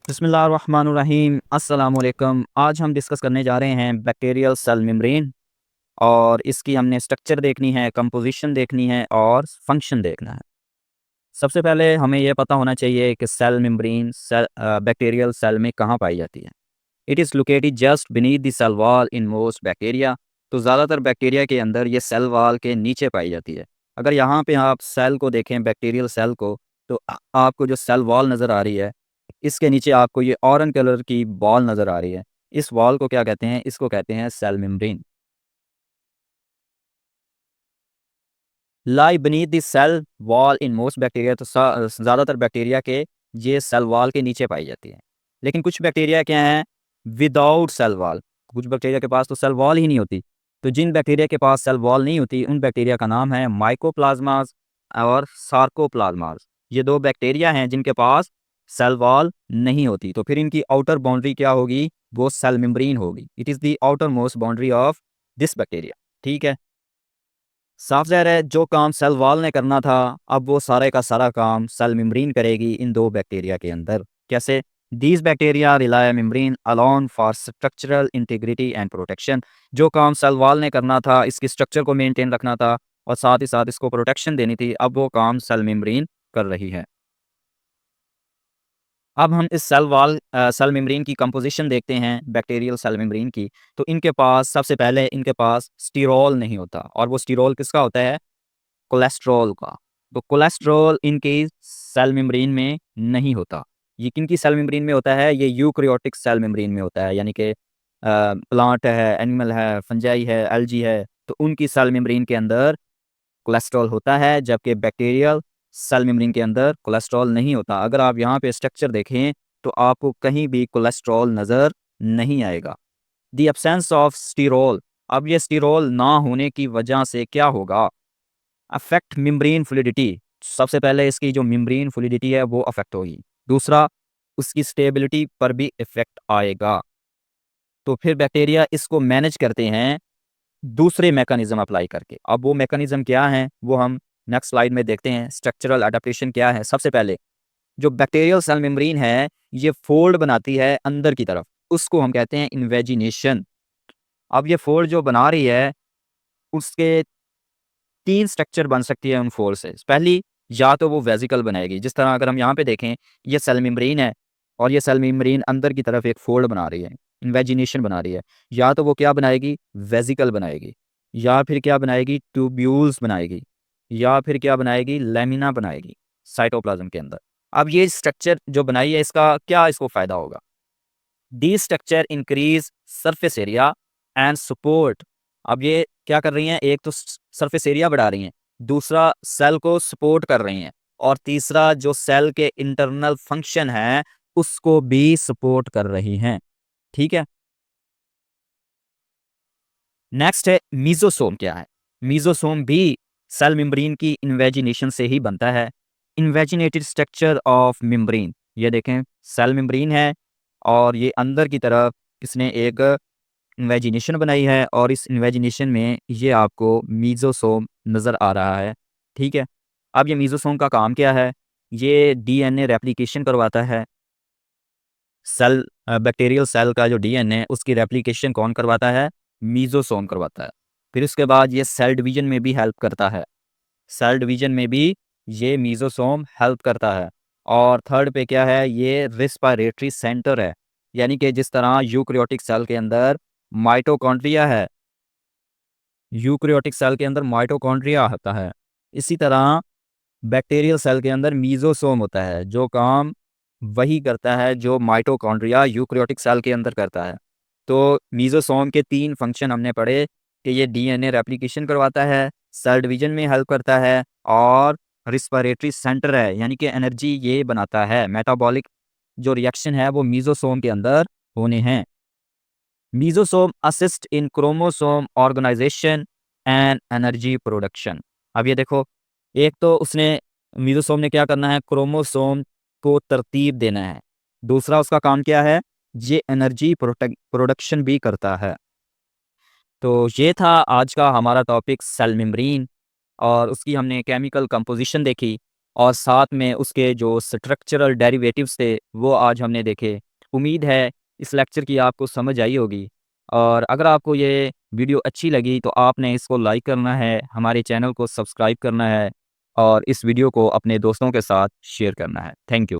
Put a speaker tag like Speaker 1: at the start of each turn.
Speaker 1: बिस्मिल्लाहिर्रहमानिर्रहीम अस्सलामुअलैकुम। आज हम डिस्कस करने जा रहे हैं बैक्टीरियल सेल मेम्ब्रेन और इसकी हमने स्ट्रक्चर देखनी है, कंपोजिशन देखनी है और फंक्शन देखना है। सबसे पहले हमें यह पता होना चाहिए कि सेल मेम्ब्रेन बैक्टीरियल सेल में कहाँ पाई जाती है। It is located just beneath the cell wall in most bacteria. तो ज़्यादातर बैक्टीरिया के अंदर ये सेल वॉल के नीचे पाई जाती है। अगर यहाँ पे आप सेल को देखें, बैक्टीरियल सेल को, तो आपको जो सेल वॉल नज़र आ रही है, इसके नीचे आपको ये ऑरेंज कलर की बॉल नज़र आ रही है। इस वॉल को क्या कहते हैं? इसको कहते हैं cell membrane. Lie beneath the cell wall in most bacteria. तो ज़्यादातर बैक्टीरिया के ये सेल वॉल के नीचे पाई जाती है। लेकिन कुछ बैक्टीरिया क्या हैं? Without cell wall. कुछ बैक्टीरिया के पास तो सेल वॉल ही नहीं होती। तो जिन बैक्टीरिया के पास सेल वॉल नहीं होती, उन बैक्टीरिया का नाम है माइकोप्लाज्माज और सार्कोप्लाज्माज। ये दो बैक्टीरिया हैं जिनके पास सेल वॉल नहीं होती। तो फिर इनकी आउटर बाउंड्री क्या होगी? वो सेल मेम्ब्रेन होगी। It is the outer most boundary of this bacteria. ठीक है, साफ ज़ाहिर है जो काम सेल वॉल ने करना था, अब वो सारे का सारा काम सेल मेम्ब्रेन करेगी इन दो बैक्टीरिया के अंदर। कैसे? These bacteria rely membrane alone for structural integrity and protection. जो काम सेल वॉल ने करना था, इसकी स्ट्रक्चर को मेंटेन रखना था और साथ ही साथ इसको प्रोटेक्शन देनी थी, अब वो काम सेल मेम्ब्रेन कर रही है। अब हम इस सेल मेम्ब्रेन की कंपोजिशन देखते हैं, बैक्टीरियल सेल मेम्ब्रेन की। तो इनके पास सबसे पहले इनके पास स्टीरोल नहीं होता, और वो स्टीरोल किसका होता है? कोलेस्ट्रॉल का। तो कोलेस्ट्रॉल इनके सेल मेम्ब्रेन में नहीं होता। ये किनकी सेल मेम्ब्रेन में होता है? ये यूकैरियोटिक सेल मेम्ब्रेन में होता है, यानी कि प्लांट है, एनिमल है, फंजाई है, एल्गी है, तो उनकी सेल मेम्ब्रेन के अंदर कोलेस्ट्रॉल होता है, जबकि बैक्टीरियल सेल मेम्ब्रेन के अंदर कोलेस्ट्रॉल नहीं होता। अगर आप यहाँ पे स्ट्रक्चर देखें तो आपको कहीं भी कोलेस्ट्रॉल नज़र नहीं आएगा। The absence of sterol. अब ये स्टीरोल ना होने की वजह से क्या होगा? Affect membrane fluidity. सबसे पहले इसकी जो मेम्ब्रेन फ्लूइडिटी है वो अफेक्ट होगी। दूसरा, उसकी स्टेबिलिटी पर भी इफेक्ट आएगा। तो फिर बैक्टीरिया इसको मैनेज करते हैं दूसरे मैकेनिज्म अप्लाई करके। अब वो मैकेनिज्म क्या है वो हम नेक्स्ट स्लाइड में देखते हैं। स्ट्रक्चरल अडेप्टेशन क्या है? सबसे पहले जो बैक्टीरियल सेल मेम्ब्रेन है, ये फोल्ड बनाती है अंदर की तरफ, उसको हम कहते हैं इन्वेजिनेशन। अब ये फोल्ड जो बना रही है, उसके तीन स्ट्रक्चर बन सकती है उन फोल्ड से। पहली, या तो वो वेजिकल बनाएगी, जिस तरह अगर हम यहाँ पे देखें, ये सेल मेम्ब्रेन है और ये सेल मेम्ब्रेन अंदर की तरफ एक फोल्ड बना रही है, इन्वेजिनेशन बना रही है। या तो वो क्या बनाएगी? वेजिकल बनाएगी। या फिर क्या बनाएगी? ट्यूब्यूल्स बनाएगी। या फिर क्या बनाएगी? लेमिना बनाएगी साइटोप्लाज्म के अंदर। अब ये स्ट्रक्चर जो बनाई है, इसका क्या इसको फायदा होगा? The structure increase surface area and support. अब ये क्या कर रही हैं? एक तो सरफेस एरिया बढ़ा रही हैं, दूसरा सेल को सपोर्ट कर रही हैं, और तीसरा जो सेल के इंटरनल फंक्शन है उसको भी सपोर्ट कर रही हैं। ठीक है, नेक्स्ट है मीजोसोम। क्या है? मीजोसोम भी सेल मेम्ब्रेन की इन्वेजिनेशन से ही बनता है। इन्वेजिनेटेड स्ट्रक्चर ऑफ मेम्ब्रेन। ये देखें, सेल मेम्ब्रेन है और ये अंदर की तरफ इसने एक इन्वेजिनेशन बनाई है, और इस इन्वेजिनेशन में ये आपको मीजोसोम नज़र आ रहा है। ठीक है, अब ये मीजोसोम का काम क्या है? ये डीएनए रेप्लिकेशन करवाता है। सेल बैक्टीरियल सेल का जो डीएनए, उसकी रेप्लिकेशन कौन करवाता है? मीजोसोम करवाता है। फिर उसके बाद ये सेल डिवीजन में भी हेल्प करता है। सेल डिवीजन में भी ये मीजोसोम हेल्प करता है। और थर्ड पे क्या है? ये रेस्पिरेटरी सेंटर है, यानी कि जिस तरह यूकैरियोटिक सेल के अंदर माइटोकॉन्ड्रिया है, यूकैरियोटिक सेल के अंदर माइटोकॉन्ड्रिया होता है, इसी तरह बैक्टीरियल सेल के अंदर मीजोसोम होता है, जो काम वही करता है जो माइटोकॉन्ड्रिया यूकैरियोटिक सेल के अंदर करता है। तो मीजोसोम के तीन फंक्शन हमने पढ़े कि ये डीएनए रेप्लिकेशन करवाता है, सेल डिवीजन में हेल्प करता है, और रिस्पिरेटरी सेंटर है, यानी कि एनर्जी ये बनाता है। मेटाबॉलिक जो रिएक्शन है वो मीजोसोम के अंदर होने हैं। Mesosome assist in chromosome organisation and energy production. अब ये देखो, एक तो उसने मीजोसोम ने क्या करना है? क्रोमोसोम को तरतीब देना है। दूसरा उसका काम क्या है? ये एनर्जी प्रोडक्शन भी करता है। तो ये था आज का हमारा टॉपिक सेल मेम्ब्रेन, और उसकी हमने केमिकल कंपोजिशन देखी और साथ में उसके जो स्ट्रक्चरल डेरिवेटिव्स थे वो आज हमने देखे। उम्मीद है इस लेक्चर की आपको समझ आई होगी, और अगर आपको ये वीडियो अच्छी लगी तो आपने इसको लाइक करना है, हमारे चैनल को सब्सक्राइब करना है और इस वीडियो को अपने दोस्तों के साथ शेयर करना है। Thank you.